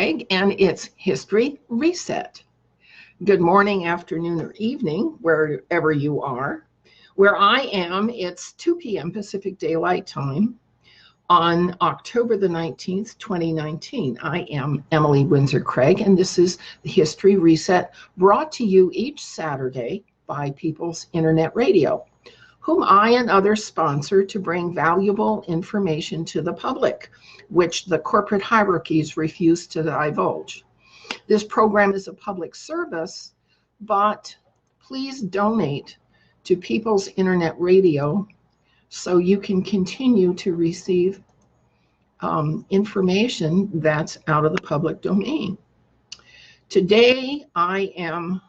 Craig, and it's History Reset. Good morning, afternoon, or evening, wherever you are. Where I am, it's 2 p.m. Pacific Daylight Time on October the 19th, 2019. I am Emily Windsor Craig, and this is the History Reset, brought to you each Saturday by People's Internet Radio, whom I and others sponsor to bring valuable information to the public, which the corporate hierarchies refuse to divulge. This program is a public service, but please donate to People's Internet Radio so you can continue to receive information that's out of the public domain. Today, I am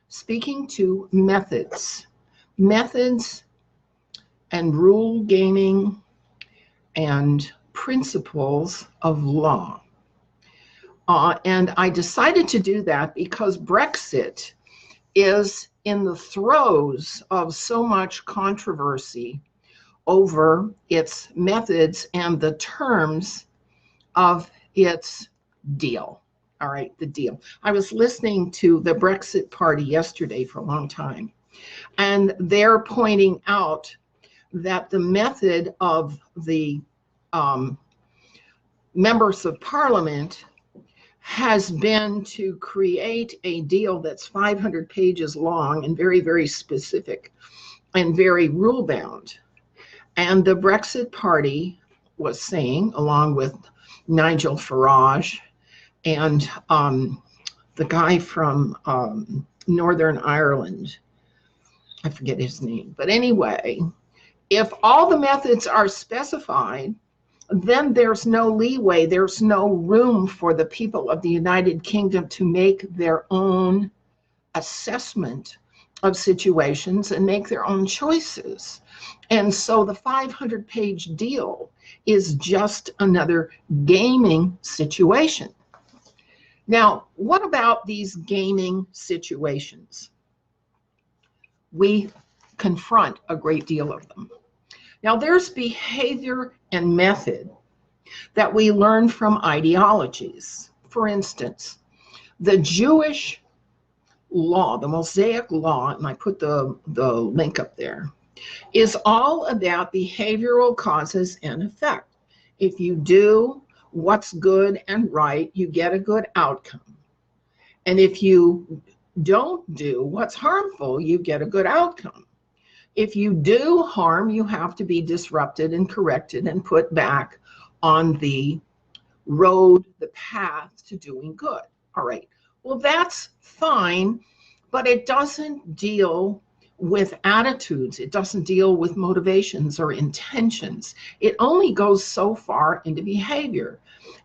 speaking to methods and rule gaming and principles of law. And I decided to do that because Brexit is in the throes of so much controversy over its methods and the terms of its deal. All right, the deal. I was listening to the Brexit Party yesterday for a long time, and they're pointing out that the method of the members of Parliament has been to create a deal that's 500 pages long and very, very specific and very rule-bound. And the Brexit Party was saying, along with Nigel Farage and the guy from Northern Ireland, I forget his name, but anyway, if all the methods are specified, then there's no leeway, there's no room for the people of the United Kingdom to make their own assessment of situations and make their own choices. And so the 500-page deal is just another gaming situation. Now, what about these gaming situations? We confront a great deal of them. Now, there's behavior and method that we learn from ideologies. For instance, the Jewish law, the Mosaic law, and I put the link up there, is all about behavioral causes and effect. If you do what's good and right, you get a good outcome. And if you don't do what's harmful, you get a good outcome. If you do harm, you have to be disrupted and corrected and put back on the road, the path to doing good. All right, well, that's fine, but it doesn't deal with attitudes. It doesn't deal with motivations or intentions. It only goes so far into behavior.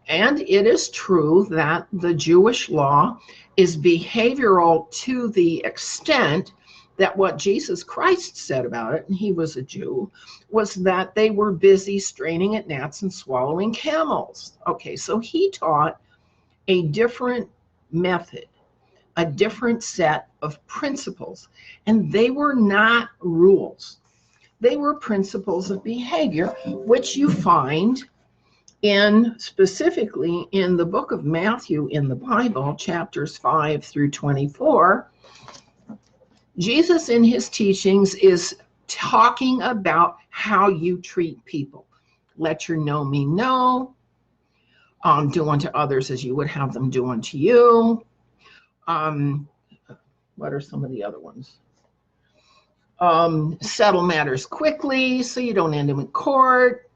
And it is true that the Jewish law is behavioral to the extent that what Jesus Christ said about it, and he was a Jew, was that they were busy straining at gnats and swallowing camels. Okay, so he taught a different method, a different set of principles, and they were not rules. They were principles of behavior, which you find specifically in the book of Matthew in the Bible, chapters 5 through 24. Jesus in his teachings is talking about how you treat people. Let your know me know. Do unto others as you would have them do unto you. What are some of the other ones? Settle matters quickly so you don't end them in court.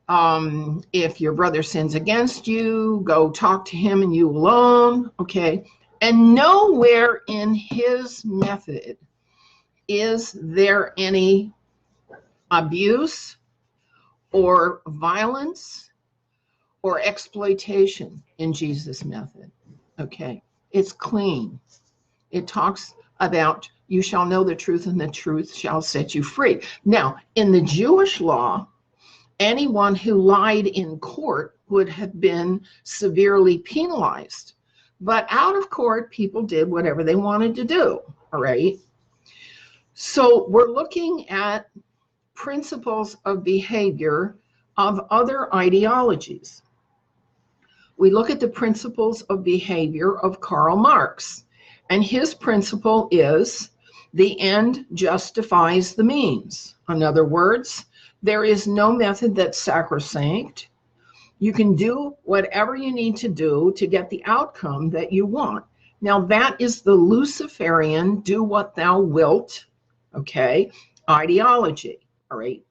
If your brother sins against you, go talk to him and you alone. Okay. And nowhere in his method is there any abuse or violence or exploitation in Jesus' method. Okay, it's clean. It talks about you shall know the truth and the truth shall set you free. Now, in the Jewish law, anyone who lied in court would have been severely penalized. But out of court, people did whatever they wanted to do, all right? So we're looking at principles of behavior of other ideologies. we look at the principles of behavior of Karl Marx. And his principle is the end justifies the means. In other words, there is no method that's sacrosanct. You can do whatever you need to do to get the outcome that you want. Now, that is the Luciferian do what thou wilt, okay, ideology, all right?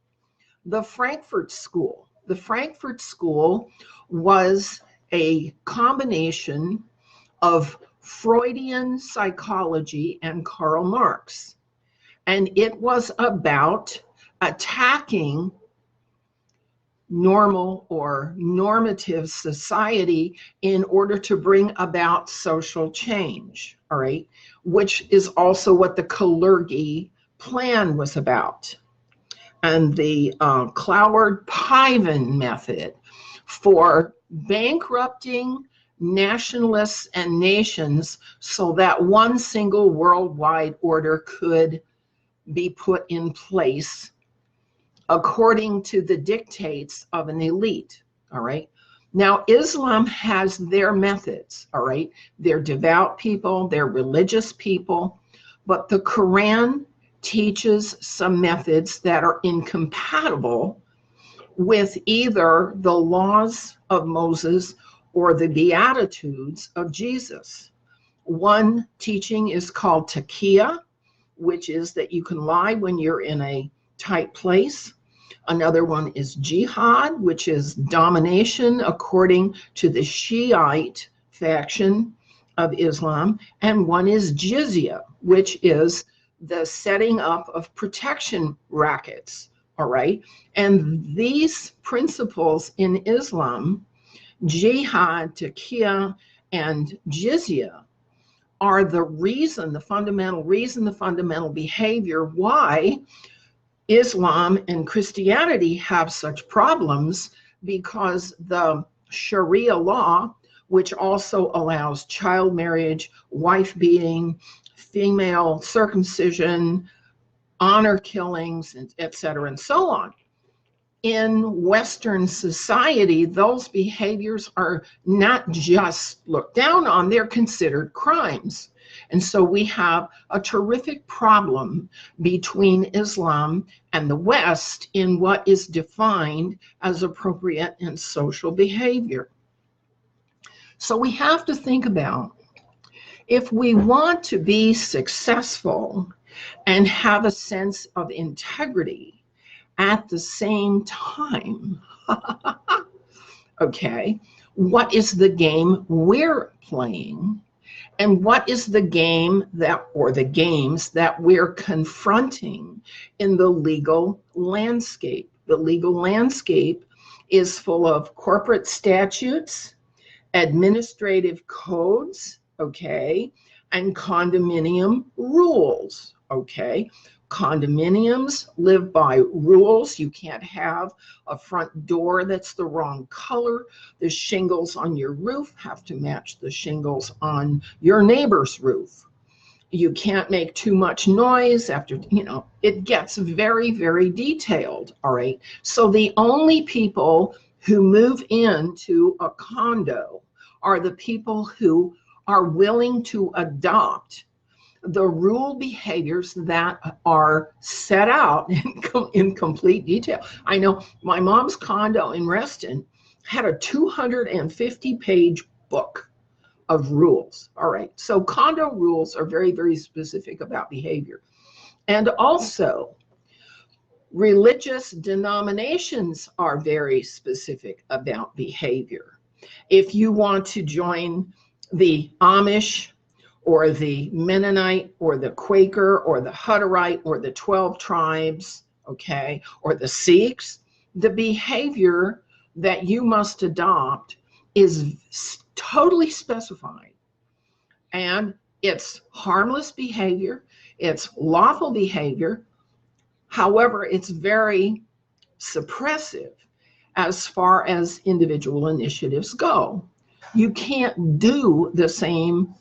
The Frankfurt School. The Frankfurt School was a combination of Freudian psychology and Karl Marx. And it was about attacking normal or normative society in order to bring about social change, all right? Which is also what the Kalergi plan was about. And the Cloward-Piven method for bankrupting nationalists and nations so that one single worldwide order could be put in place according to the dictates of an elite, all right? Now, Islam has their methods, all right? They're devout people, they're religious people, but the Quran teaches some methods that are incompatible with either the laws of Moses or the Beatitudes of Jesus. One teaching is called taqiyya, which is that you can lie when you're in a tight place. Another one is jihad, which is domination according to the Shiite faction of Islam. And one is jizya, which is the setting up of protection rackets, all right? And these principles in Islam, jihad, taqiyya, and jizya, are the reason, the fundamental behavior why Islam and Christianity have such problems, because the Sharia law, which also allows child marriage, wife beating, female circumcision, honor killings, et cetera, and so on. In Western society, those behaviors are not just looked down on, they're considered crimes. And so we have a terrific problem between Islam and the West in what is defined as appropriate and social behavior. So we have to think about, if we want to be successful and have a sense of integrity at the same time, okay, what is the game we're playing? And what is the game that, or the games that we're confronting in the legal landscape? The legal landscape is full of corporate statutes, administrative codes, okay, and condominium rules, okay? Condominiums live by rules. You can't have a front door that's the wrong color. The shingles on your roof have to match the shingles on your neighbor's roof. You can't make too much noise after, you know, it gets very, very detailed, all right? So the only people who move into a condo are the people who are willing to adopt the rule behaviors that are set out in complete detail. I know my mom's condo in Reston had a 250-page book of rules. All right, so condo rules are very, very specific about behavior. And also, religious denominations are very specific about behavior. If you want to join the Amish, or the Mennonite, or the Quaker, or the Hutterite, or the 12 tribes, okay, or the Sikhs, the behavior that you must adopt is totally specified. And it's harmless behavior, it's lawful behavior. However, it's very suppressive as far as individual initiatives go. You can't do the same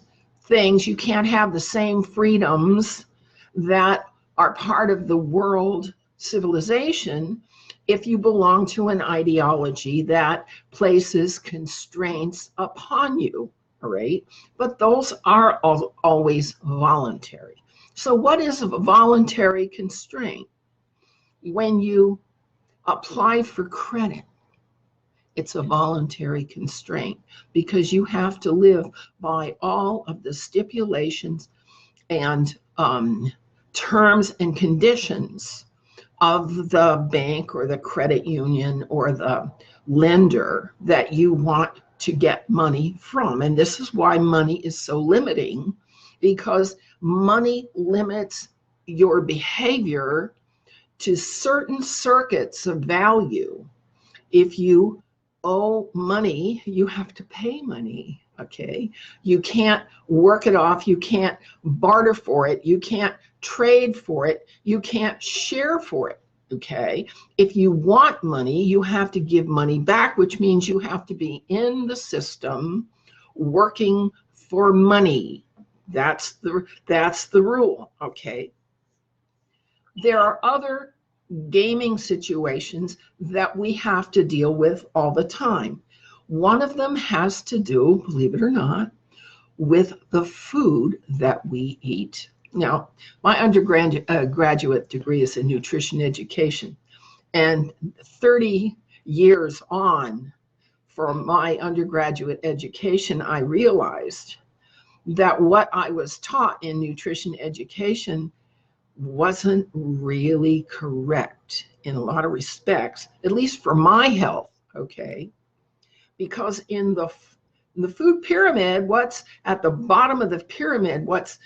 things, you can't have the same freedoms that are part of the world civilization if you belong to an ideology that places constraints upon you, all right? But those are always voluntary. So what is a voluntary constraint? When you apply for credit, it's a voluntary constraint because you have to live by all of the stipulations and terms and conditions of the bank or the credit union or the lender that you want to get money from. And this is why money is so limiting, because money limits your behavior to certain circuits of value. If you owe money, you have to pay money, okay? You can't work it off, you can't barter for it, you can't trade for it, you can't share for it, okay? If you want money, you have to give money back, which means you have to be in the system working for money. That's the rule, okay? There are other gaming situations that we have to deal with all the time. One of them has to do, believe it or not, with the food that we eat. Now, my undergraduate degree is in nutrition education, and 30 years on from my undergraduate education, I realized that what I was taught in nutrition education wasn't really correct in a lot of respects, at least for my health, okay? Because in the food pyramid, what's at the bottom of the pyramid, what's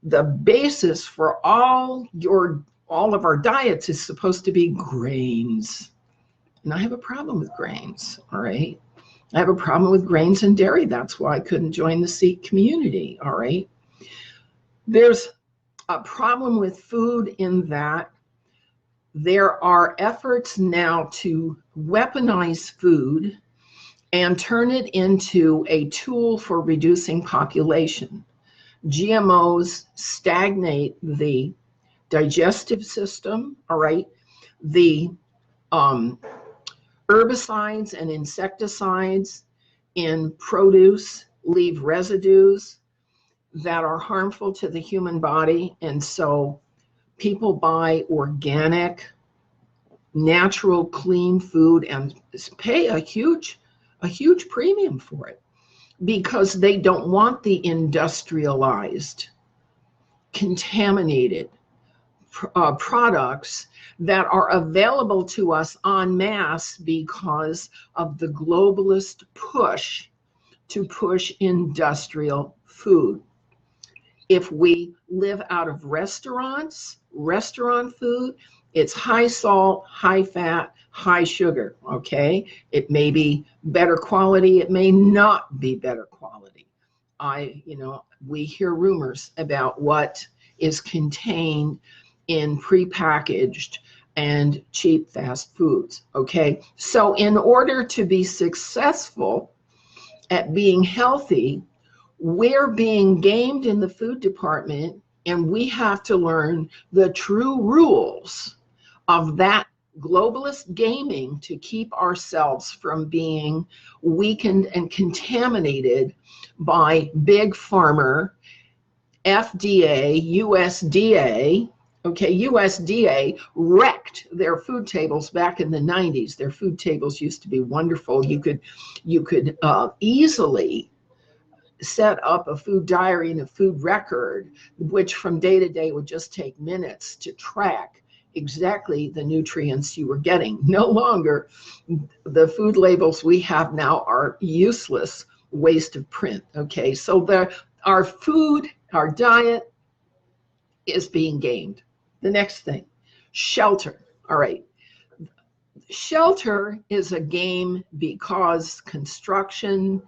the basis for all of our diets is supposed to be grains. And I have a problem with grains, all right? I have a problem with grains and dairy. That's why I couldn't join the Sikh community, all right? There's a problem with food in that there are efforts now to weaponize food and turn it into a tool for reducing population. GMOs stagnate the digestive system, all right? The herbicides and insecticides in produce leave residues that are harmful to the human body, and so people buy organic, natural, clean food and pay a huge premium for it because they don't want the industrialized, contaminated products that are available to us en masse because of the globalist push to push industrial food. If we live out of restaurant food, it's high salt, high fat, high sugar, okay? It may be better quality, it may not be better quality. We hear rumors about what is contained in prepackaged and cheap fast foods, okay? So in order to be successful at being healthy, we're being gamed in the food department, and we have to learn the true rules of that globalist gaming to keep ourselves from being weakened and contaminated by big pharma, FDA, USDA. Okay, USDA wrecked their food tables back in the 90s. Their food tables used to be wonderful. You could easily set up a food diary and a food record, which from day to day would just take minutes to track exactly the nutrients you were getting. No longer, the food labels we have now are useless waste of print, okay? So our food, our diet is being gamed. The next thing, shelter, all right. Shelter is a game because construction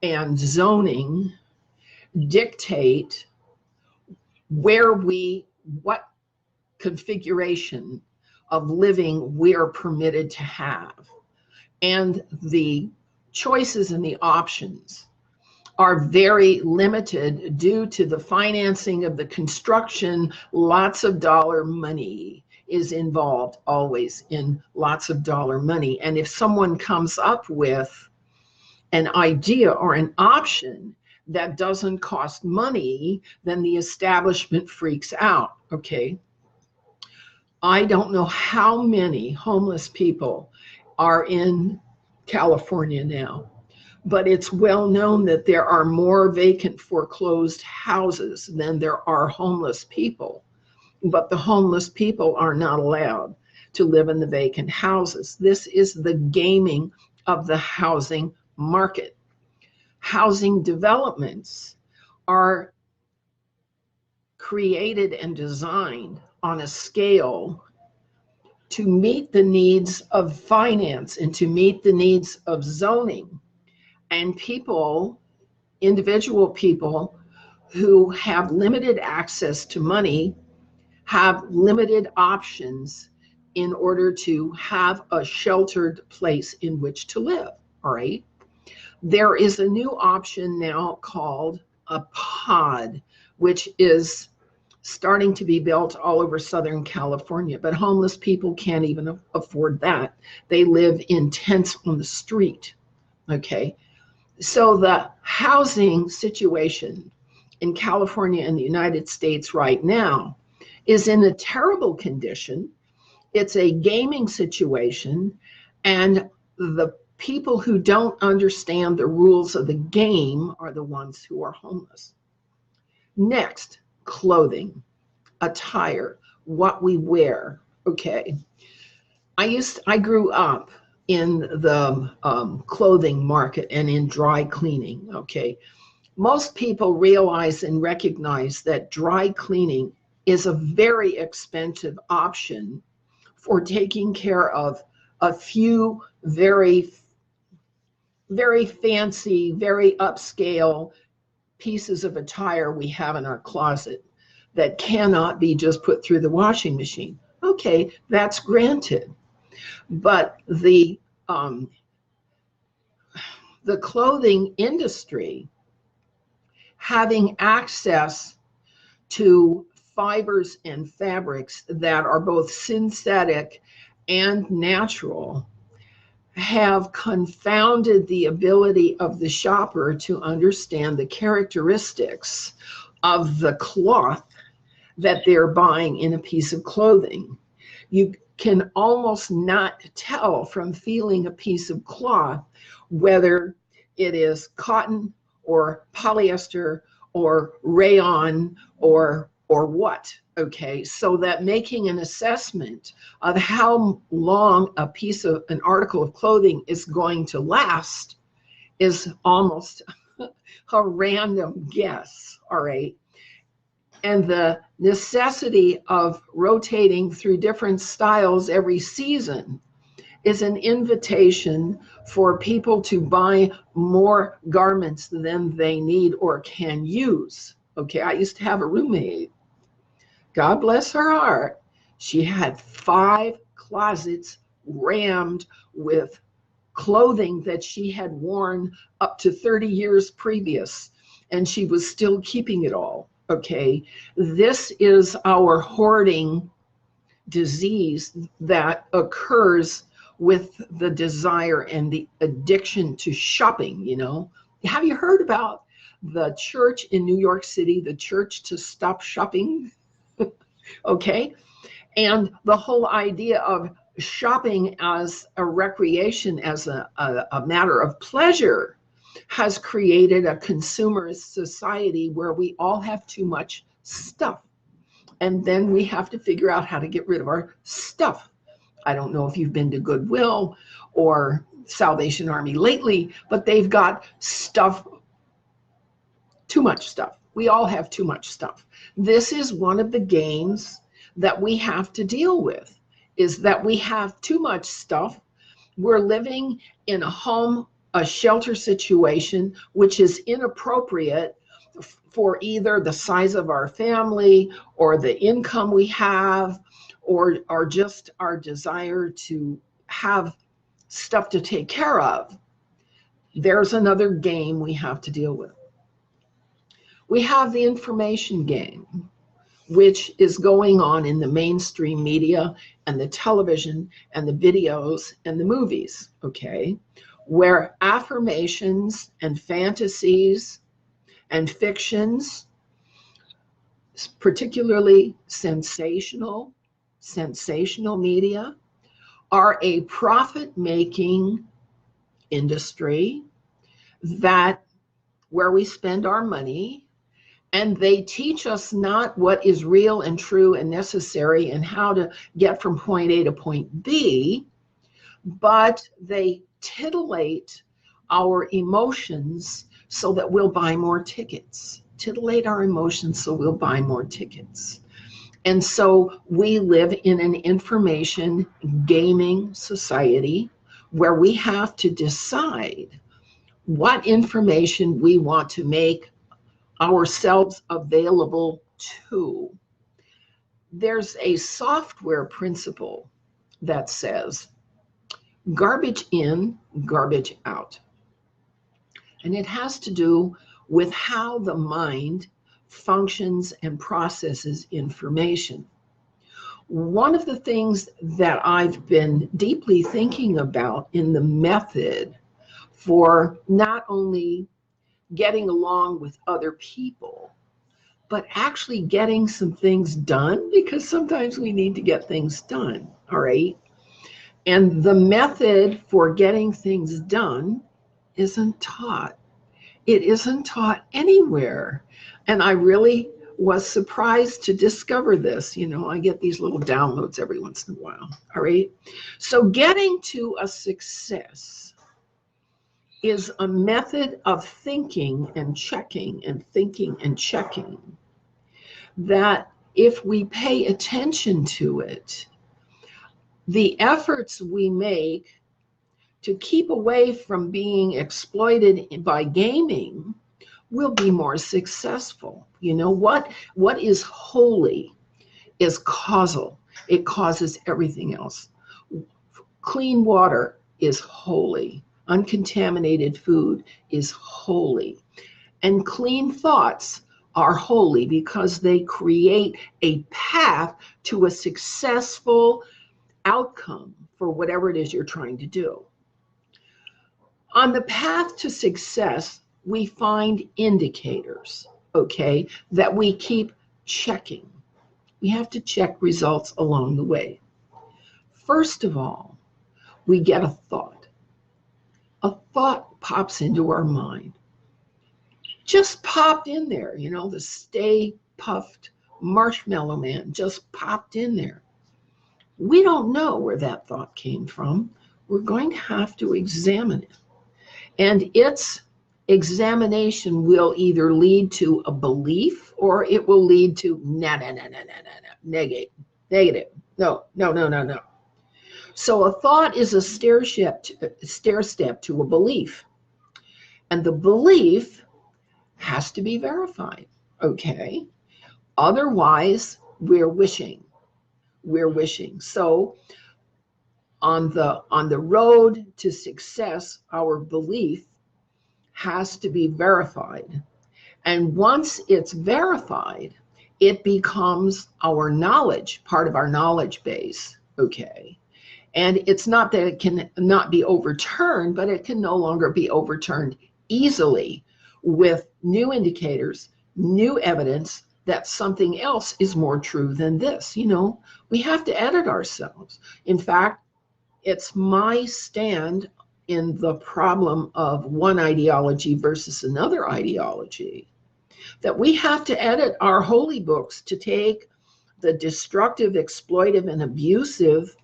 and zoning dictate what configuration of living we are permitted to have. And the choices and the options are very limited due to the financing of the construction, lots of dollar money is involved always in lots of dollar money. And if someone comes up with an idea or an option that doesn't cost money, then the establishment freaks out, okay? I don't know how many homeless people are in California now, but it's well known that there are more vacant foreclosed houses than there are homeless people. But the homeless people are not allowed to live in the vacant houses. This is the gaming of the housing market. Housing developments are created and designed on a scale to meet the needs of finance and to meet the needs of zoning. And people, individual people who have limited access to money, have limited options in order to have a sheltered place in which to live, all right? There is a new option now called a pod, which is starting to be built all over Southern California, but homeless people can't even afford that. They live in tents on the street, okay? So the housing situation in California and the United States right now is in a terrible condition. It's a gaming situation, and the people who don't understand the rules of the game are the ones who are homeless. Next, clothing, attire, what we wear. Okay, I grew up in the clothing market and in dry cleaning. Okay, most people realize and recognize that dry cleaning is a very expensive option for taking care of a few very fancy, very upscale pieces of attire we have in our closet that cannot be just put through the washing machine. Okay, that's granted. But the clothing industry, having access to fibers and fabrics that are both synthetic and natural, have confounded the ability of the shopper to understand the characteristics of the cloth that they're buying in a piece of clothing. You can almost not tell from feeling a piece of cloth whether it is cotton or polyester or rayon or what, okay? So that making an assessment of how long an article of clothing is going to last is almost a random guess, all right? And the necessity of rotating through different styles every season is an invitation for people to buy more garments than they need or can use. Okay, I used to have a roommate. God bless her heart. She had 5 closets rammed with clothing that she had worn up to 30 years previous, and she was still keeping it all. Okay, this is our hoarding disease that occurs with the desire and the addiction to shopping, you know. Have you heard about the church in New York City, the Church to Stop Shopping? Okay, and the whole idea of shopping as a recreation, as a matter of pleasure, has created a consumerist society where we all have too much stuff. And then we have to figure out how to get rid of our stuff. I don't know if you've been to Goodwill or Salvation Army lately, but they've got stuff, too much stuff. We all have too much stuff. This is one of the games that we have to deal with, is that we have too much stuff. We're living in a shelter situation, which is inappropriate for either the size of our family or the income we have, or just our desire to have stuff to take care of. There's another game we have to deal with. We have the information game. which is going on in the mainstream media and the television and the videos and the movies, okay, where affirmations and fantasies and fictions, particularly sensational media, are a profit-making industry that where we spend our money, and they teach us not what is real and true and necessary and how to get from point A to point B, but they titillate our emotions so that we'll buy more tickets. Titillate our emotions so we'll buy more tickets. And so we live in an information gaming society where we have to decide what information we want to make ourselves available to. There's a software principle that says garbage in, garbage out. And it has to do with how the mind functions and processes information. One of the things that I've been deeply thinking about in the method for not only getting along with other people, but actually getting some things done, because sometimes we need to get things done, all right? And the method for getting things done isn't taught. It isn't taught anywhere. And I really was surprised to discover this. You know, I get these little downloads every once in a while, all right? So getting to a success is a method of thinking and checking and thinking and checking that if we pay attention to it, the efforts we make to keep away from being exploited by gaming will be more successful. You know, what is holy is causal. It causes everything else. Clean water is holy. Uncontaminated food is holy. And clean thoughts are holy because they create a path to a successful outcome for whatever it is you're trying to do. On the path to success, we find indicators, okay, that we keep checking. We have to check results along the way. First of all, we get a thought. A thought pops into our mind. Just popped in there, you know, the Stay Puffed Marshmallow Man just popped in there. We don't know where that thought came from. We're going to have to examine it. And its examination will either lead to a belief or it will lead to negative. No. So a thought is a stair step to a belief. And the belief has to be verified, okay? Otherwise, we're wishing. So on the road to success, our belief has to be verified. And once it's verified, it becomes our knowledge, part of our knowledge base, okay? And it's not that it can not be overturned, but it can no longer be overturned easily with new indicators, new evidence that something else is more true than this. You know, we have to edit ourselves. In fact, it's my stand in the problem of one ideology versus another ideology that we have to edit our holy books to take the destructive, exploitive, and abusive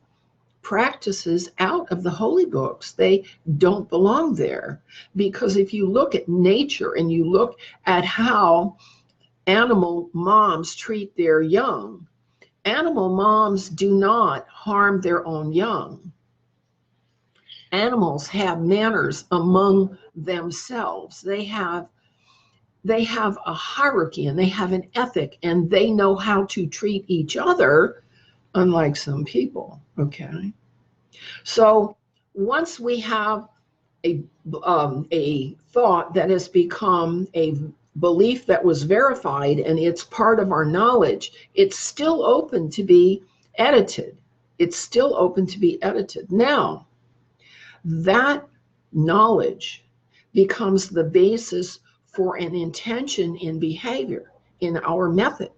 practices out of the holy books. They don't belong there. Because if you look at nature and you look at how animal moms treat their young, animal moms do not harm their own young. Animals have manners among themselves. They have a hierarchy and they have an ethic and they know how to treat each other, unlike some people, okay? So once we have a thought that has become a belief that was verified and it's part of our knowledge, it's still open to be edited. It's still open to be edited. Now, that knowledge becomes the basis for an intention in behavior in our method.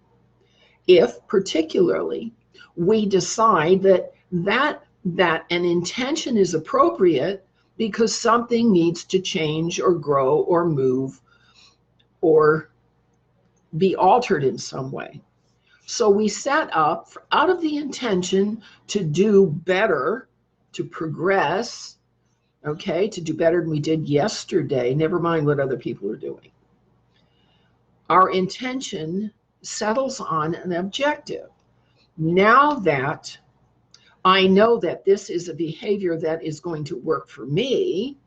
If particularly we decide that an intention is appropriate because something needs to change or grow or move or be altered in some way. So we set up out of the intention to do better, to progress, okay, to do better than we did yesterday, never mind what other people are doing. Our intention settles on an objective. Now that I know that this is a behavior that is going to work for me,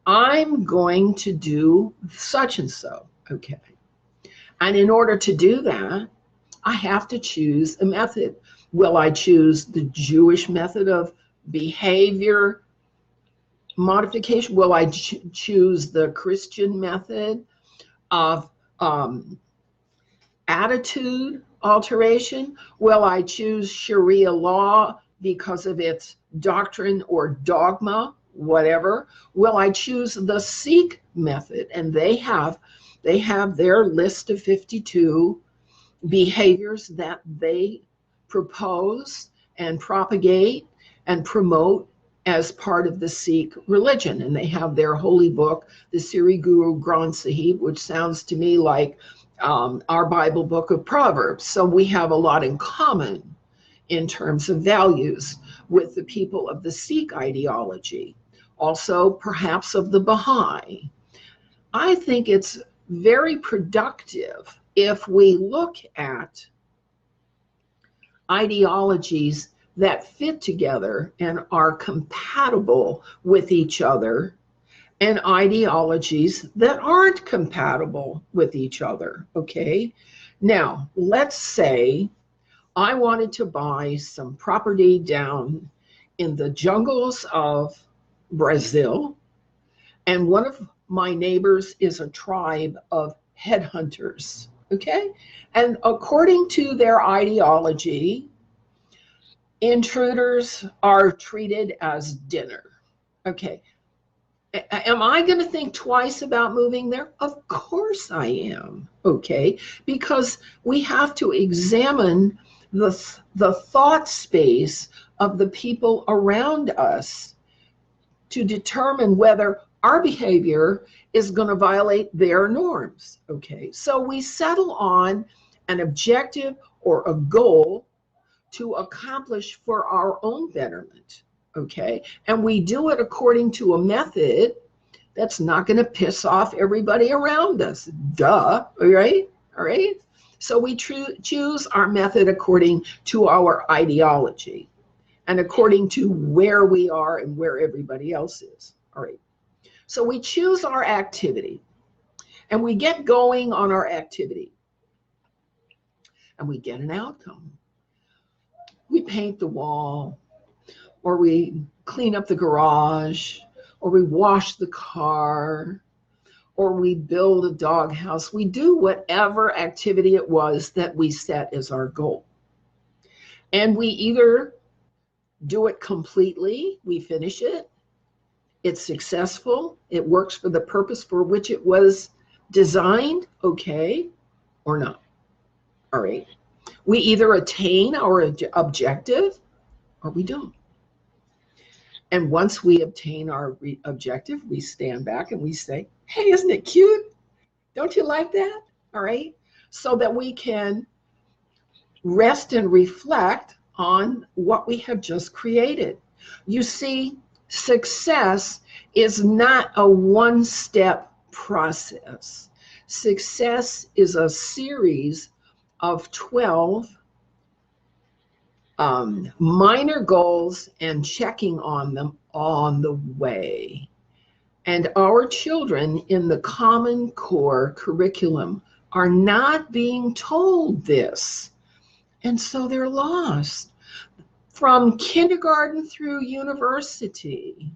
I'm going to do such and so, okay? And in order to do that, I have to choose a method. Will I choose the Jewish method of behavior modification? Will I choose the Christian method of attitude alteration? Will I choose Sharia law because of its doctrine or dogma, whatever? Will I choose the Sikh method? And they have their list of 52 behaviors that they propose and propagate and promote as part of the Sikh religion. And they have their holy book, the Sri Guru Granth Sahib, which sounds to me like our Bible book of Proverbs. So we have a lot in common in terms of values with the people of the Sikh ideology, also perhaps of the Baha'i. I think it's very productive if we look at ideologies that fit together and are compatible with each other, and ideologies that aren't compatible with each other, okay? Now, let's say I wanted to buy some property down in the jungles of Brazil, and one of my neighbors is a tribe of headhunters, okay? And according to their ideology, intruders are treated as dinner, okay? Am I going to think twice about moving there? Of course I am, okay? Because we have to examine the thought space of the people around us to determine whether our behavior is going to violate their norms, okay? So we settle on an objective or a goal to accomplish for our own betterment, okay? And we do it according to a method that's not going to piss off everybody around us. Duh, all right? All right? So we choose our method according to our ideology and according to where we are and where everybody else is, all right? So we choose our activity and we get going on our activity and we get an outcome. We paint the wall, or we clean up the garage, or we wash the car, or we build a doghouse. We do whatever activity it was that we set as our goal. And we either do it completely, we finish it, it's successful, it works for the purpose for which it was designed, okay, or not. All right. We either attain our objective or we don't. And once we obtain our objective, we stand back and we say, hey, isn't it cute? Don't you like that? All right. So that we can rest and reflect on what we have just created. You see, success is not a one-step process. Success is a series of 12 minor goals and checking on them on the way. And our children in the Common Core curriculum are not being told this. And so they're lost. From kindergarten through university,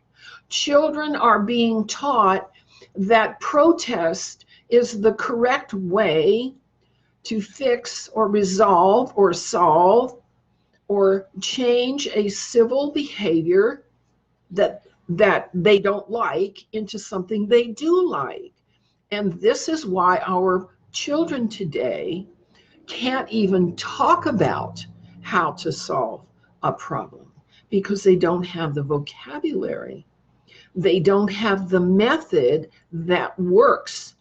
children are being taught that protest is the correct way to fix or resolve or solve or change a civil behavior that they don't like into something they do like. And this is why our children today can't even talk about how to solve a problem, because they don't have the vocabulary. They don't have the method that works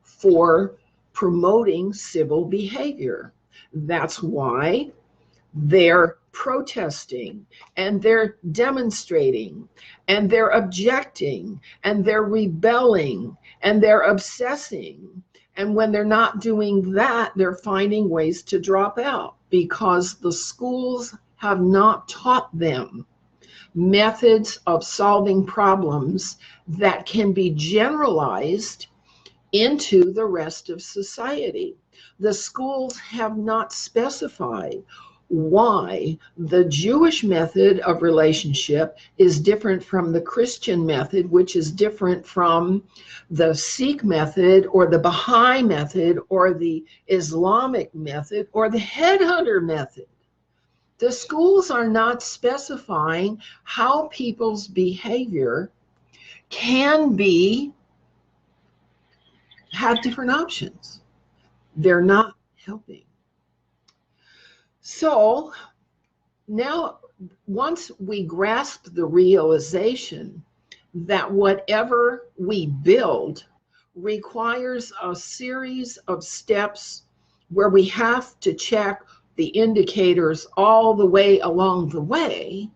for promoting civil behavior. That's why they're protesting and they're demonstrating and they're objecting and they're rebelling and they're obsessing. And when they're not doing that, they're finding ways to drop out, because the schools have not taught them methods of solving problems that can be generalized into the rest of society. The schools have not specified why the Jewish method of relationship is different from the Christian method, which is different from the Sikh method or the Baha'i method or the Islamic method or the headhunter method. The schools are not specifying how people's behavior can have different options. They're not helping. So now, once we grasp the realization that whatever we build requires a series of steps where we have to check the indicators all the way along the way,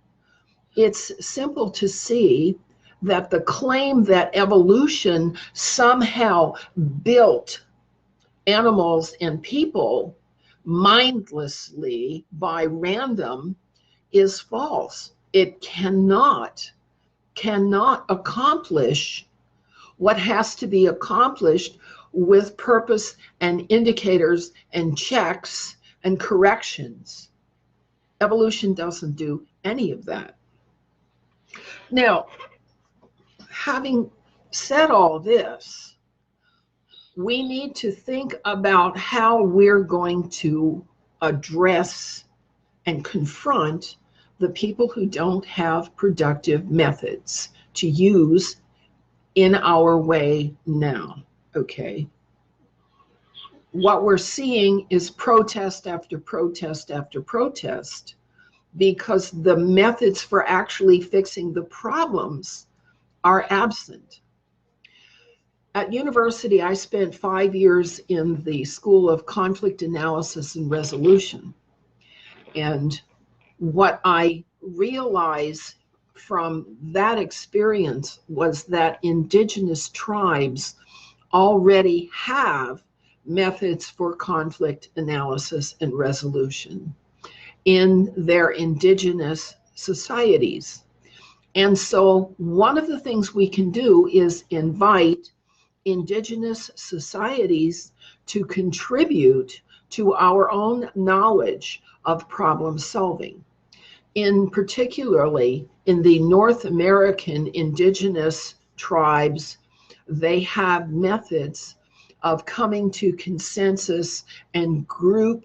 it's simple to see that the claim that evolution somehow built animals and people mindlessly by random is false. It cannot accomplish what has to be accomplished with purpose and indicators and checks and corrections. Evolution doesn't do any of that. Now, having said all this, we need to think about how we're going to address and confront the people who don't have productive methods to use in our way now, okay? What we're seeing is protest after protest after protest, because the methods for actually fixing the problems are absent. At university, I spent 5 years in the School of Conflict Analysis and Resolution. And what I realized from that experience was that indigenous tribes already have methods for conflict analysis and resolution in their indigenous societies. And so one of the things we can do is invite indigenous societies to contribute to our own knowledge of problem solving. In particularly in the North American indigenous tribes, they have methods of coming to consensus and group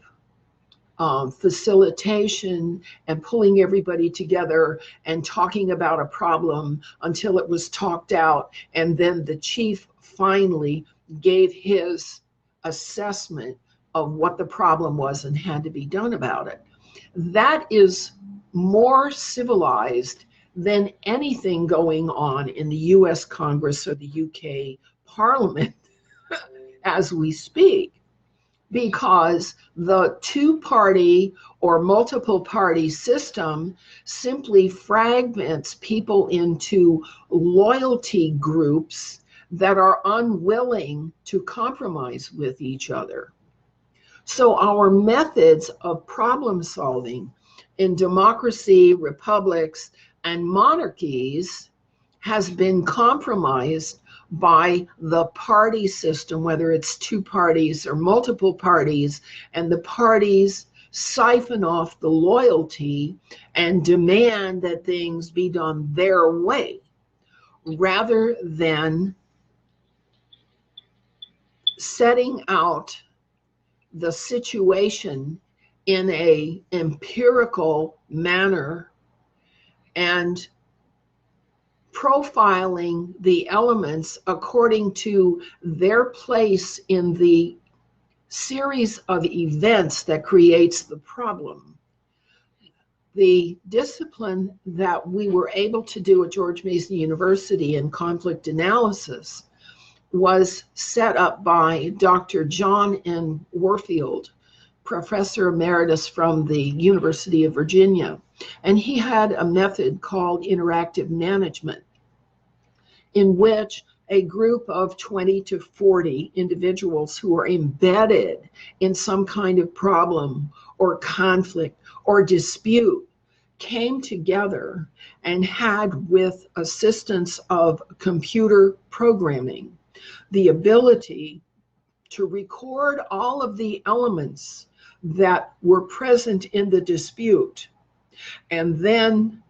facilitation and pulling everybody together and talking about a problem until it was talked out, and then the chief finally gave his assessment of what the problem was and had to be done about it. That is more civilized than anything going on in the US Congress or the UK Parliament as we speak, because the two-party or multiple party system simply fragments people into loyalty groups that are unwilling to compromise with each other. So our methods of problem solving in democracy, republics, and monarchies has been compromised by the party system, whether it's two parties or multiple parties, and the parties siphon off the loyalty and demand that things be done their way, rather than setting out the situation in a empirical manner and profiling the elements according to their place in the series of events that creates the problem. The discipline that we were able to do at George Mason University in conflict analysis was set up by Dr. John N. Warfield, professor emeritus from the University of Virginia. And he had a method called interactive management, in which a group of 20 to 40 individuals who are embedded in some kind of problem or conflict or dispute came together and had, with assistance of computer programming, the ability to record all of the elements that were present in the dispute, and then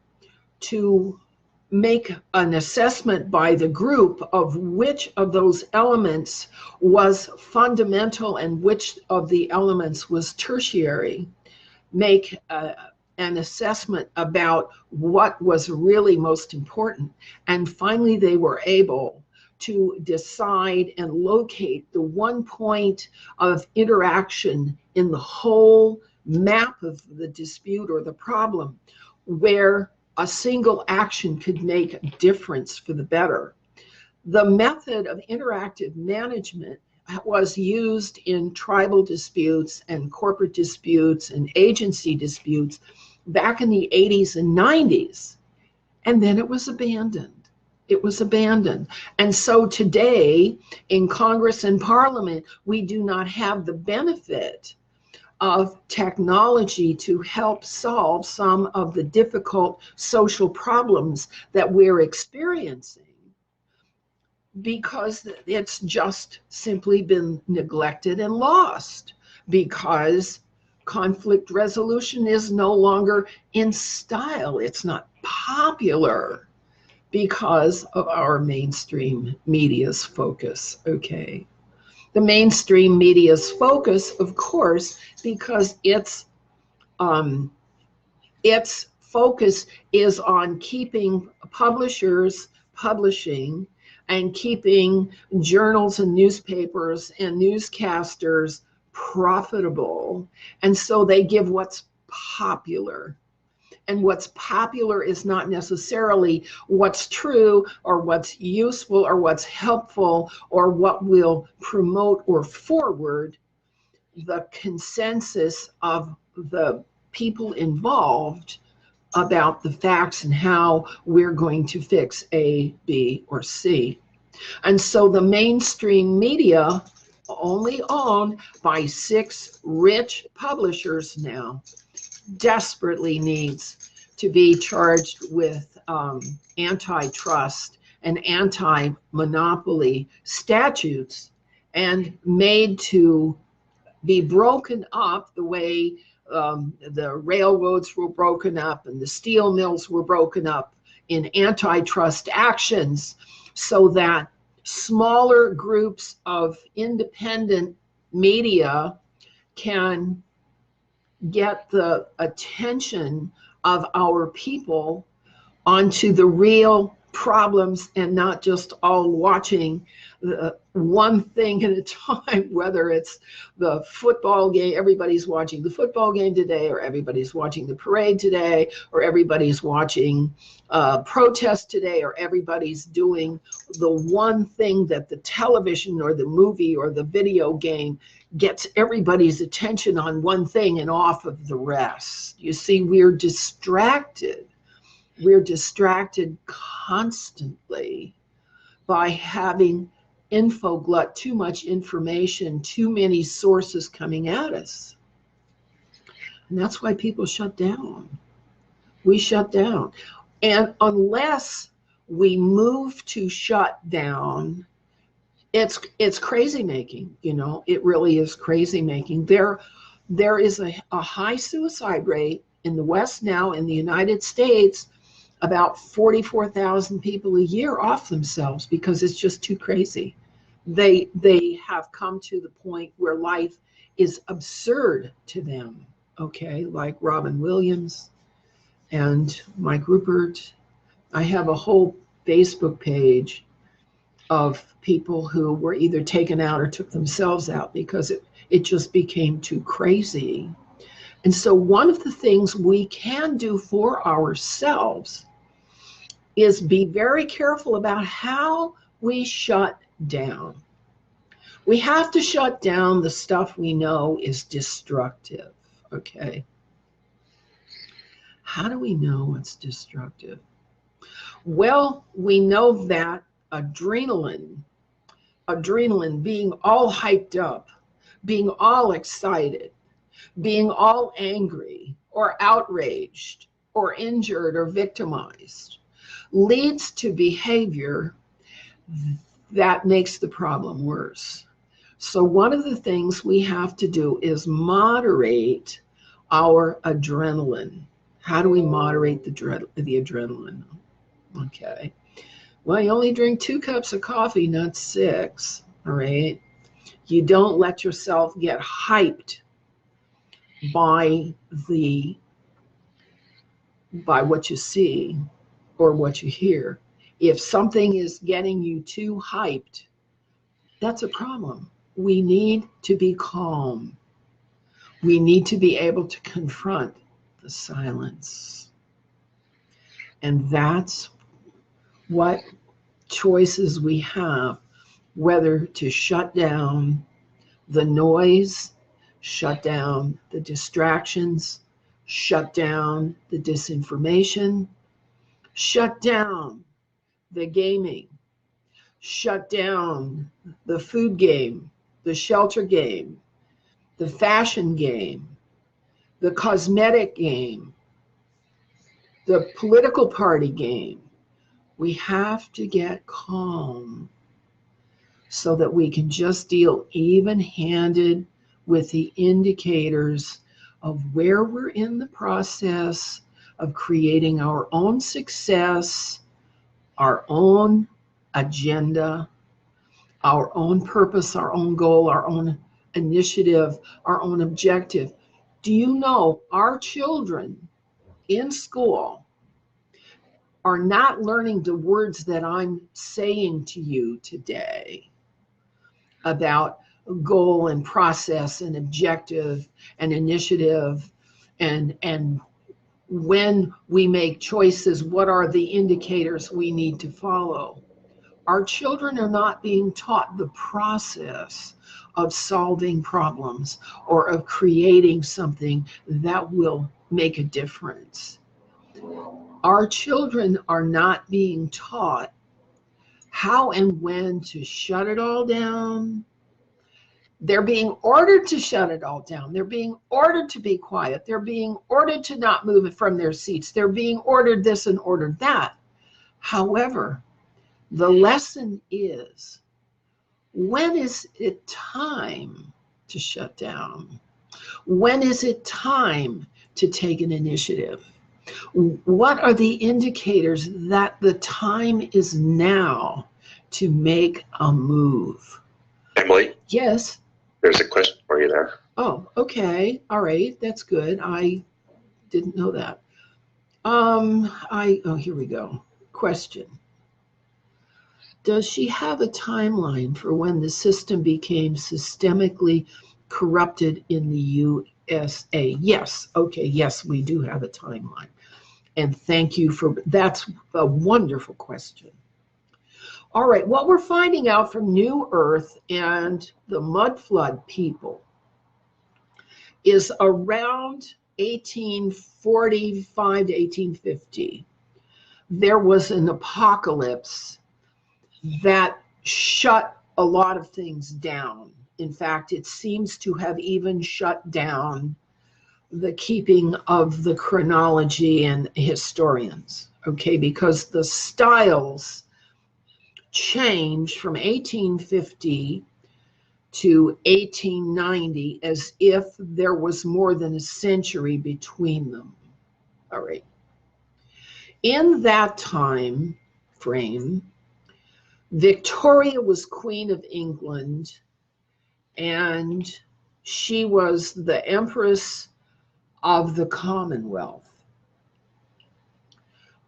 to make an assessment by the group of which of those elements was fundamental and which of the elements was tertiary, make an assessment about what was really most important. And finally, they were able to decide and locate the one point of interaction in the whole map of the dispute or the problem where a single action could make a difference for the better. The method of interactive management was used in tribal disputes and corporate disputes and agency disputes back in the 80s and 90s, and then it was abandoned. It was abandoned. And so today in Congress and Parliament, we do not have the benefit of technology to help solve some of the difficult social problems that we're experiencing, because it's just simply been neglected and lost, because conflict resolution is no longer in style. It's not popular because of our mainstream media's focus. Okay. The mainstream media's focus, of course, because its focus is on keeping publishers publishing and keeping journals and newspapers and newscasters profitable. And so they give what's popular. And what's popular is not necessarily what's true or what's useful or what's helpful or what will promote or forward the consensus of the people involved about the facts and how we're going to fix A, B, or C. And so the mainstream media, only owned by 6 rich publishers now, desperately needs to be charged with antitrust and anti-monopoly statutes and made to be broken up the way the railroads were broken up and the steel mills were broken up in antitrust actions, so that smaller groups of independent media can get the attention of our people onto the real problems and not just all watching one thing at a time, whether it's the football game, everybody's watching the football game today, or everybody's watching the parade today, or everybody's watching protest today, or everybody's doing the one thing that the television or the movie or the video game gets everybody's attention on one thing and off of the rest. You see, we're distracted. We're distracted constantly by having infoglut, too much information, too many sources coming at us. And that's why people shut down. We shut down. And unless we move to shut down, it's crazy making, you know, it really is crazy making. There is a high suicide rate in the West now, in the United States, about 44,000 people a year off themselves because it's just too crazy. They have come to the point where life is absurd to them. Okay, like Robin Williams and Mike Rupert. I have a whole Facebook page of people who were either taken out or took themselves out because it just became too crazy. And so one of the things we can do for ourselves is be very careful about how we shut down. We have to shut down the stuff we know is destructive, okay? How do we know what's destructive? Well, we know that adrenaline, being all hyped up, being all excited, being all angry or outraged or injured or victimized leads to behavior that makes the problem worse. So one of the things we have to do is moderate our adrenaline. How do we moderate the adrenaline? Okay. Well, you only drink 2 cups of coffee, not 6. All right. You don't let yourself get hyped by what you see or what you hear. If something is getting you too hyped, that's a problem. We need to be calm. We need to be able to confront the silence. And that's what choices we have, whether to shut down the noise, shut down the distractions, shut down the disinformation, shut down the gaming, shut down the food game, the shelter game, the fashion game, the cosmetic game, the political party game. We have to get calm so that we can just deal even-handed with the indicators of where we're in the process of creating our own success, our own agenda, our own purpose, our own goal, our own initiative, our own objective. Do you know our children in school are not learning the words that I'm saying to you today about goal and process and objective and initiative and when we make choices, what are the indicators we need to follow? Our children are not being taught the process of solving problems or of creating something that will make a difference. Our children are not being taught how and when to shut it all down. They're being ordered to shut it all down. They're being ordered to be quiet. They're being ordered to not move from their seats. They're being ordered this and ordered that. However, the lesson is, when is it time to shut down? When is it time to take an initiative? What are the indicators that the time is now to make a move? Emily? Yes. There's a question for you there. Oh, okay. All right. That's good. I didn't know that. Here we go. Question. Does she have a timeline for when the system became systemically corrupted in the USA? Yes. Okay. Yes, we do have a timeline. And thank you that's a wonderful question. All right. What we're finding out from New Earth and the mud flood people is around 1845 to 1850, there was an apocalypse that shut a lot of things down. In fact, it seems to have even shut down the keeping of the chronology and historians, okay, because the styles changed from 1850 to 1890 as if there was more than a century between them. All right. In that time frame, Victoria was Queen of England, and she was the Empress of the Commonwealth.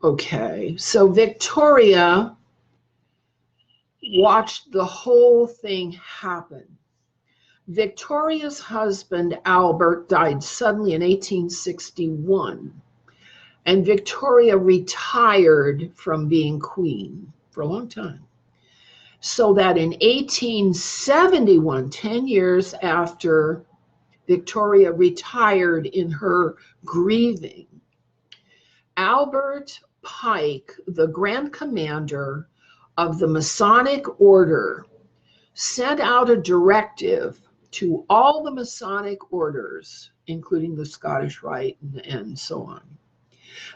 Okay, so Victoria watched the whole thing happen. Victoria's husband, Albert, died suddenly in 1861, and Victoria retired from being queen for a long time. So that in 1871, 10 years after Victoria retired in her grieving, Albert Pike, the Grand Commander of the Masonic Order, sent out a directive to all the Masonic orders, including the Scottish Rite and so on,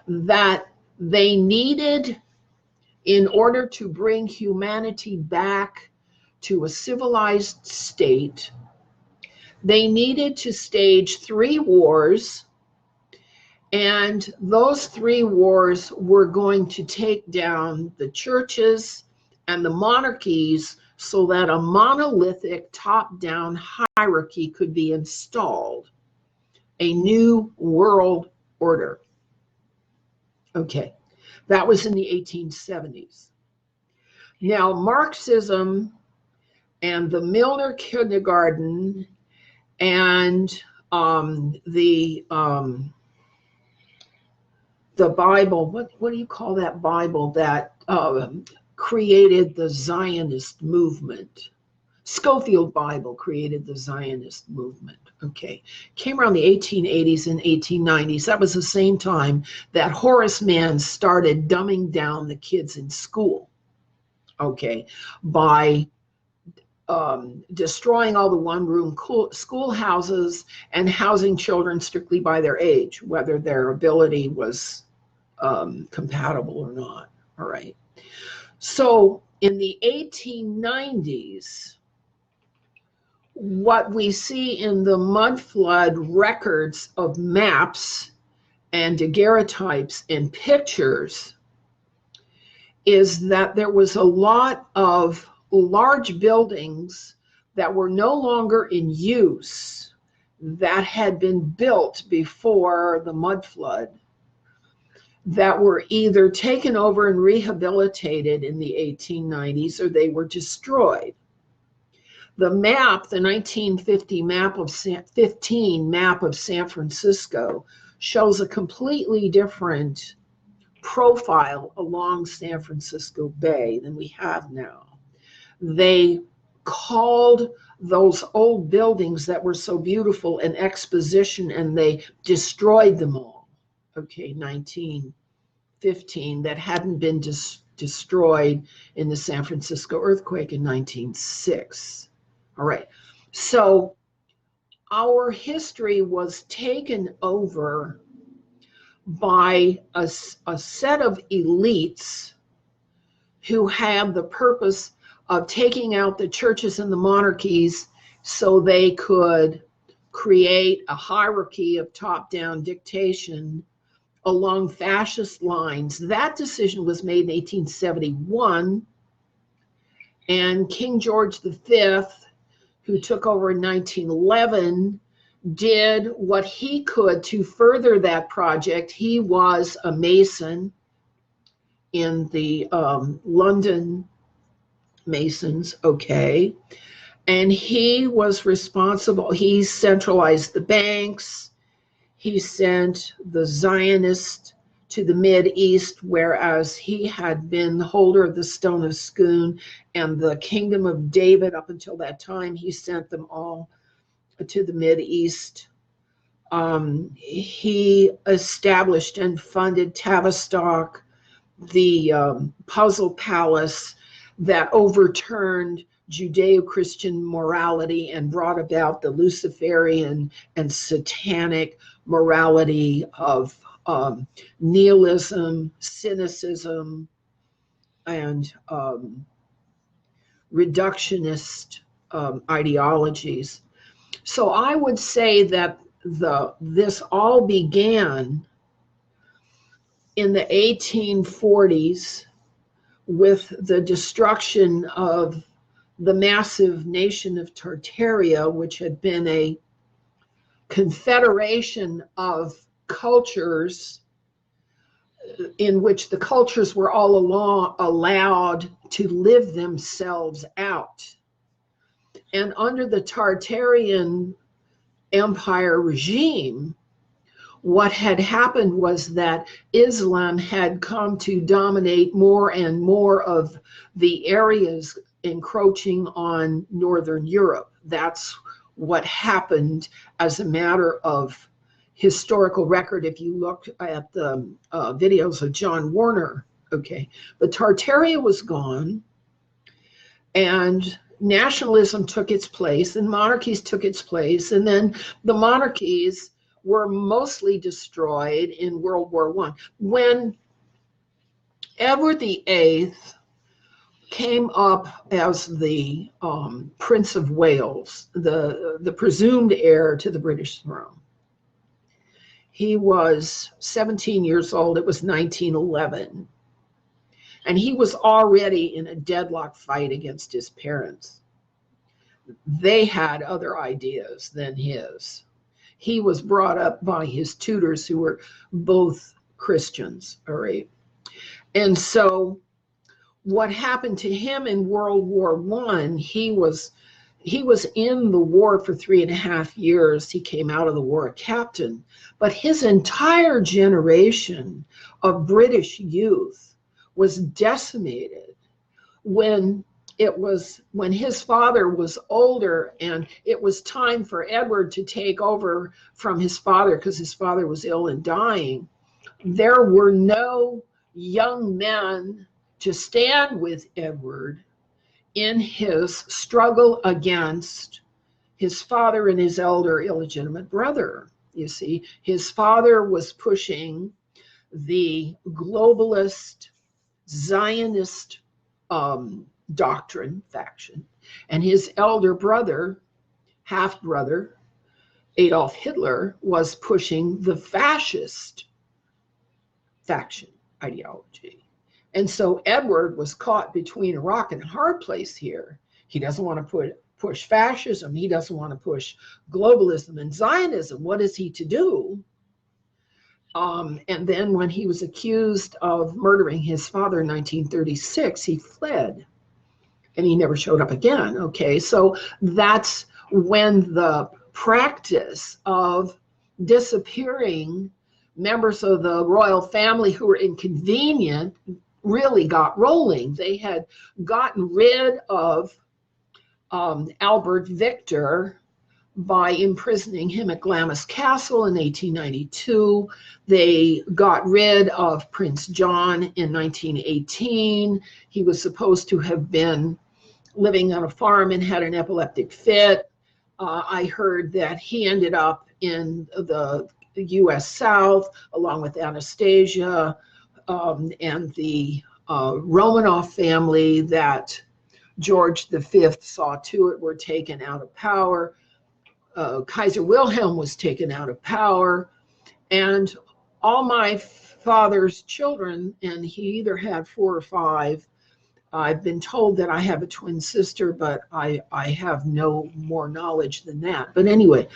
that they needed, in order to bring humanity back to a civilized state, they needed to stage 3 wars, and those 3 wars were going to take down the churches and the monarchies so that a monolithic top-down hierarchy could be installed, a new world order. Okay, that was in the 1870s. Now, Marxism and the Milner Kindergarten and the Bible, what do you call that Bible that created the Zionist movement? Schofield Bible created the Zionist movement. Okay, came around the 1880s and 1890s. That was the same time that Horace Mann started dumbing down the kids in school, okay, by destroying all the one-room schoolhouses and housing children strictly by their age, whether their ability was compatible or not. All right. So in the 1890s, what we see in the mud flood records of maps and daguerreotypes and pictures is that there was a lot of large buildings that were no longer in use that had been built before the mud flood, that were either taken over and rehabilitated in the 1890s or they were destroyed. The map, the 1950 map of San Francisco, shows a completely different profile along San Francisco Bay than we have now. They called those old buildings that were so beautiful an exposition, and they destroyed them all. Okay, 1915, that hadn't been destroyed in the San Francisco earthquake in 1906. All right, so our history was taken over by a set of elites who had the purpose of taking out the churches and the monarchies so they could create a hierarchy of top-down dictation along fascist lines. That decision was made in 1871, and King George V, who took over in 1911, did what he could to further that project. He was a Mason in the London Masons, okay, and he was responsible. He centralized the banks. He sent the Zionists to the Mideast, whereas he had been the holder of the Stone of Scone and the Kingdom of David up until that time. He sent them all to the Mideast. He established and funded Tavistock, the puzzle palace that overturned Judeo-Christian morality and brought about the Luciferian and satanic morality of nihilism, cynicism, and reductionist ideologies. So I would say that this all began in the 1840s with the destruction of the massive nation of Tartaria, which had been a confederation of cultures in which the cultures were all allowed to live themselves out. And under the Tartarian Empire regime, what had happened was that Islam had come to dominate more and more of the areas encroaching on Northern Europe. That's what happened as a matter of historical record if you looked at the videos of John Warner. Okay, but Tartaria was gone, and nationalism took its place, and monarchies took its place, and then the monarchies were mostly destroyed in World War I. When Edward VIII came up as the Prince of Wales, the presumed heir to the British throne, he was 17 years old. It was 1911. And he was already in a deadlock fight against his parents. They had other ideas than his. He was brought up by his tutors who were both Christians, all right? And so what happened to him in World War I, he was in the war for 3.5 years. He came out of the war a captain, but his entire generation of British youth was decimated when his father was older and it was time for Edward to take over from his father because his father was ill and dying. There were no young men to stand with Edward in his struggle against his father and his elder illegitimate brother. You see, his father was pushing the globalist Zionist doctrine faction, and his elder brother, half-brother, Adolf Hitler, was pushing the fascist faction ideology. And so Edward was caught between a rock and a hard place here. He doesn't want to push fascism. He doesn't want to push globalism and Zionism. What is he to do? And then when he was accused of murdering his father in 1936, he fled and he never showed up again. Okay, so that's when the practice of disappearing members of the royal family who were inconvenient really got rolling. They had gotten rid of Albert Victor by imprisoning him at Glamis Castle in 1892. They got rid of Prince John in 1918. He was supposed to have been living on a farm and had an epileptic fit. I heard that he ended up in the U.S. South along with Anastasia and the Romanov family that George V saw to it were taken out of power. Kaiser Wilhelm was taken out of power, and all my father's children, and he either had 4 or 5. I've been told that I have a twin sister, but I have no more knowledge than that. But anyway,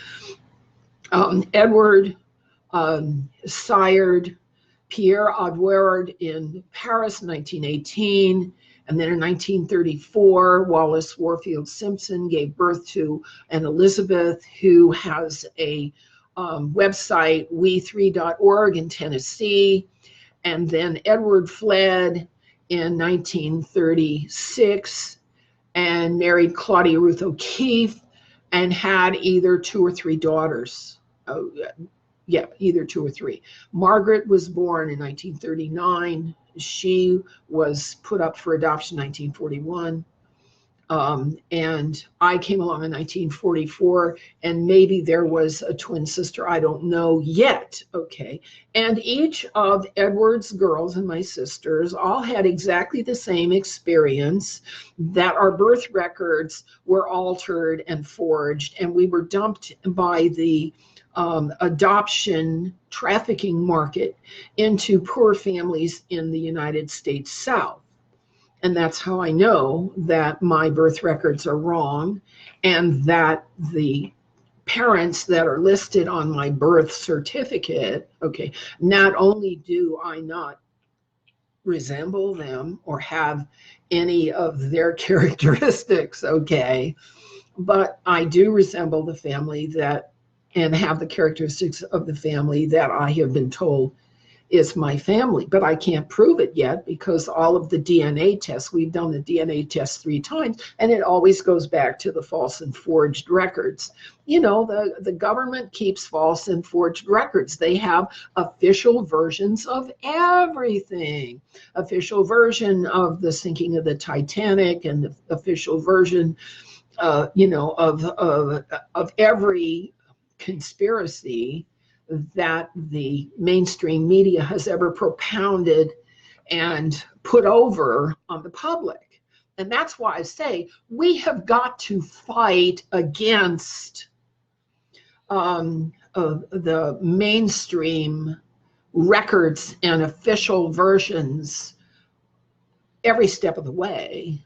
Edward sired Pierre Audouard in Paris in 1918. And then in 1934, Wallace Warfield Simpson gave birth to an Elizabeth who has a website, we3.org in Tennessee. And then Edward fled in 1936 and married Claudia Ruth O'Keefe and had either 2 or 3 daughters. Yeah, either 2 or 3. Margaret was born in 1939. She was put up for adoption in 1941. And I came along in 1944, and maybe there was a twin sister. I don't know yet. Okay. And each of Edward's girls and my sisters all had exactly the same experience, that our birth records were altered and forged, and we were dumped by the adoption trafficking market into poor families in the United States South. And that's how I know that my birth records are wrong and that the parents that are listed on my birth certificate, okay, not only do I not resemble them or have any of their characteristics, okay, but I do resemble the family that and have the characteristics of the family that I have been told is my family, but I can't prove it yet because all of the DNA tests, we've done the DNA test 3 times, and it always goes back to the false and forged records. You know, the government keeps false and forged records. They have official versions of everything. Official version of the sinking of the Titanic and the official version, of every conspiracy that the mainstream media has ever propounded and put over on the public. And that's why I say we have got to fight against the mainstream records and official versions every step of the way.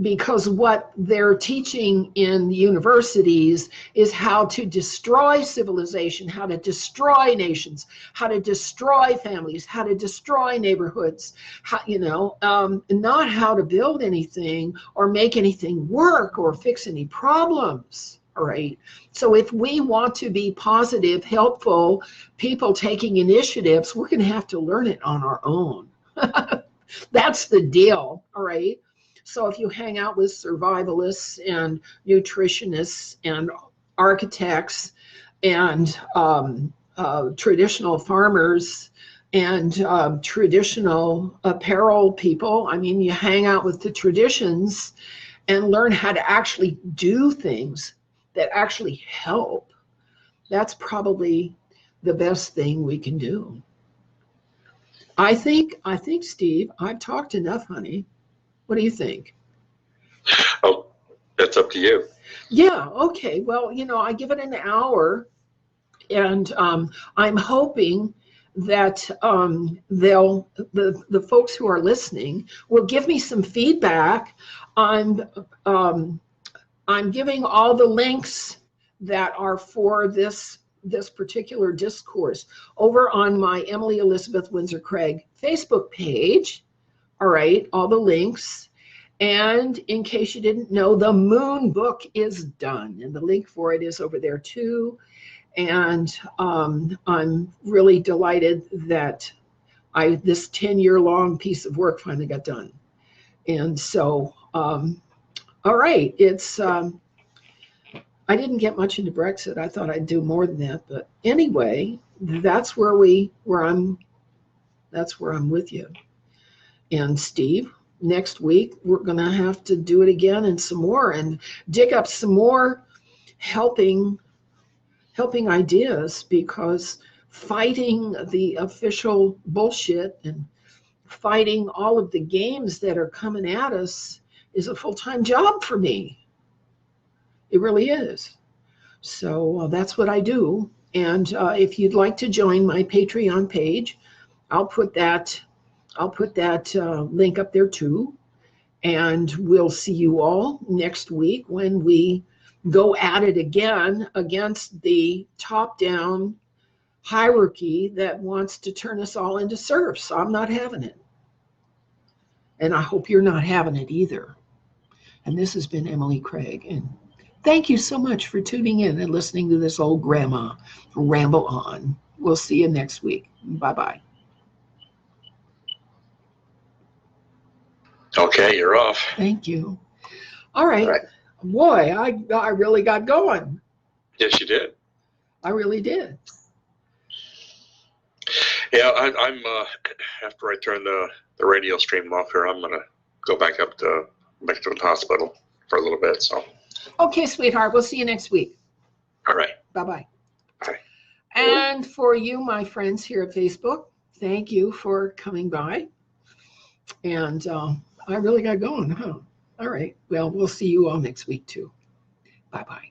Because what they're teaching in the universities is how to destroy civilization, how to destroy nations, how to destroy families, how to destroy neighborhoods, not how to build anything or make anything work or fix any problems. All right. So if we want to be positive, helpful people taking initiatives, we're going to have to learn it on our own. That's the deal. All right. So if you hang out with survivalists and nutritionists and architects and traditional farmers and traditional apparel people, I mean, you hang out with the traditions and learn how to actually do things that actually help. That's probably the best thing we can do. I think, Steve, I've talked enough, honey. What do you think? Oh, that's up to you. Yeah, okay. Well, I give it an hour, and I'm hoping that the folks who are listening will give me some feedback. I'm giving all the links that are for this particular discourse over on my Emily Elizabeth Windsor Craig Facebook page. All right, all the links. And in case you didn't know, the Moon book is done, and the link for it is over there too. And I'm really delighted that this 10-year-long piece of work finally got done. And so, all right, it's I didn't get much into Brexit. I thought I'd do more than that, but anyway, that's where I'm with you. And Steve, next week, we're going to have to do it again and some more and dig up some more helping ideas, because fighting the official bullshit and fighting all of the games that are coming at us is a full-time job for me. It really is. So that's what I do. And if you'd like to join my Patreon page, I'll put that link up there too. And we'll see you all next week when we go at it again against the top-down hierarchy that wants to turn us all into serfs. I'm not having it. And I hope you're not having it either. And this has been Emily Craig. And thank you so much for tuning in and listening to this old grandma ramble on. We'll see you next week. Bye-bye. Okay, you're off. Thank you. All right. Boy, I really got going. Yes, you did. I really did. Yeah, I'm after I turn the radio stream off here, I'm gonna go back to the hospital for a little bit. So. Okay, sweetheart. We'll see you next week. All right. Bye-bye. Bye. And for you, my friends here at Facebook, thank you for coming by. And I really got going, huh? All right. Well, we'll see you all next week too. Bye-bye.